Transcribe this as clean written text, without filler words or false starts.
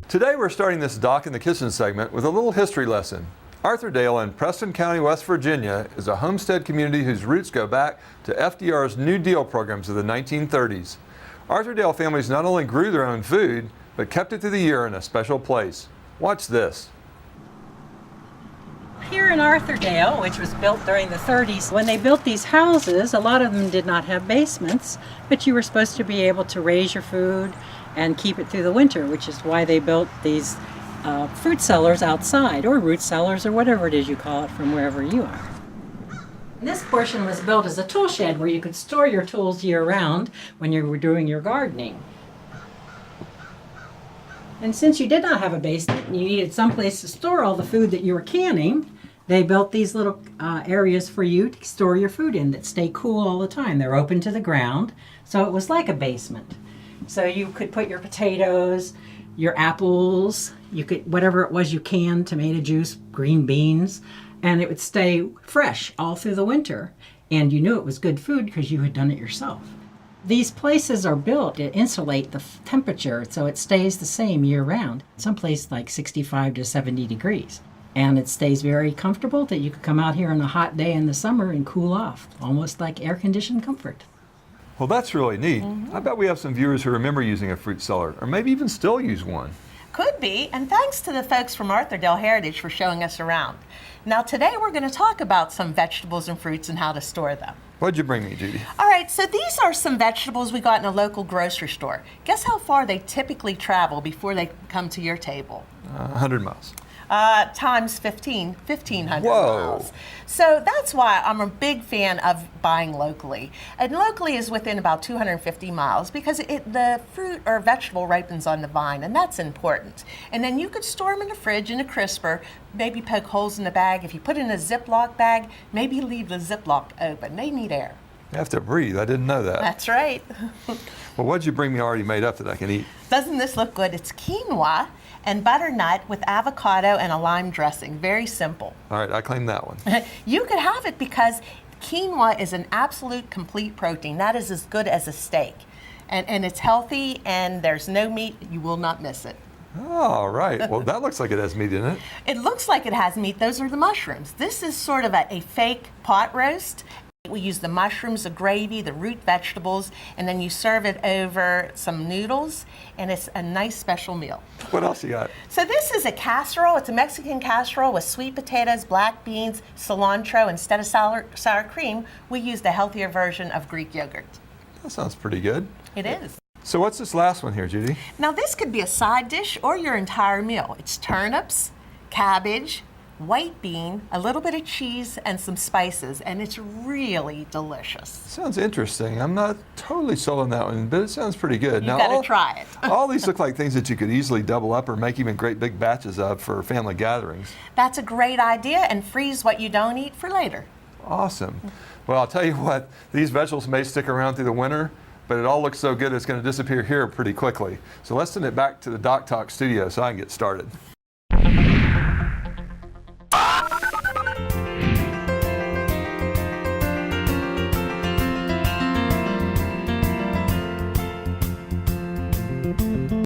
Today we're starting this Doc in the Kitchen segment with a little history lesson. Arthurdale in Preston County, West Virginia is a homestead community whose roots go back to FDR's New Deal programs of the 1930s. Arthurdale families not only grew their own food, but kept it through the year in a special place. Watch this. Here in Arthurdale, which was built during the 30s, when they built these houses, a lot of them did not have basements, but you were supposed to be able to raise your food and keep it through the winter, which is why they built these fruit cellars outside, or root cellars, or whatever it is you call it from wherever you are. And this portion was built as a tool shed where you could store your tools year-round when you were doing your gardening. And since you did not have a basement and you needed some place to store all the food that you were canning, they built these little areas for you to store your food in that stay cool all the time. They're open to the ground, so it was like a basement. So you could put your potatoes, your apples, you could whatever it was you canned, tomato juice, green beans, and it would stay fresh all through the winter. And you knew it was good food because you had done it yourself. These places are built to insulate the temperature so it stays the same year round. Someplace like 65 to 70 degrees. And it stays very comfortable that you could come out here on a hot day in the summer and cool off, almost like air-conditioned comfort. Well, that's really neat. I bet we have some viewers who remember using a fruit cellar, or maybe even still use one. Could be, and thanks to the folks from Arthurdale Heritage for showing us around. Now today we're going to talk about some vegetables and fruits and how to store them. What'd you bring me, Judy? All right, so these are some vegetables we got in a local grocery store. Guess how far they typically travel before they come to your table? 100 miles. Times 1,500 Whoa. miles. So that's why I'm a big fan of buying locally. And locally is within about 250 miles because the fruit or vegetable ripens on the vine, and that's important. And then you could store them in the fridge in a crisper, maybe poke holes in the bag. If you put it in a Ziploc bag, maybe leave the Ziploc open. They need air. You have to breathe. I didn't know that. That's right. Well, what'd you bring me already made up that I can eat? Doesn't this look good? It's quinoa and butternut with avocado and a lime dressing. Very simple. All right, I claim that one. You could have it because quinoa is an absolute complete protein. That is as good as a steak. And it's healthy and there's no meat. You will not miss it. All right. Well, that looks like it has meat in it. It looks like it has meat. Those are the mushrooms. This is sort of a fake pot roast. We use the mushrooms, the gravy, the root vegetables, and then you serve it over some noodles, and it's a nice special meal. What else you got? So this is a casserole. It's a Mexican casserole with sweet potatoes, black beans, cilantro. Instead of sour cream, we used a healthier version of Greek yogurt. That sounds pretty good. It is. So what's this last one here, Judy? Now this could be a side dish or your entire meal. It's turnips, cabbage, white bean, a little bit of cheese, and some spices, and it's really delicious. Sounds interesting. I'm not totally sold on that one, but it sounds pretty good. You gotta try it. All these look like things that you could easily double up or make even great big batches of for family gatherings. That's a great idea, and freeze what you don't eat for later. Awesome. Well, I'll tell you what, these vegetables may stick around through the winter, but it all looks so good it's going to disappear here pretty quickly. So let's send it back to the Doc Talk studio so I can get started.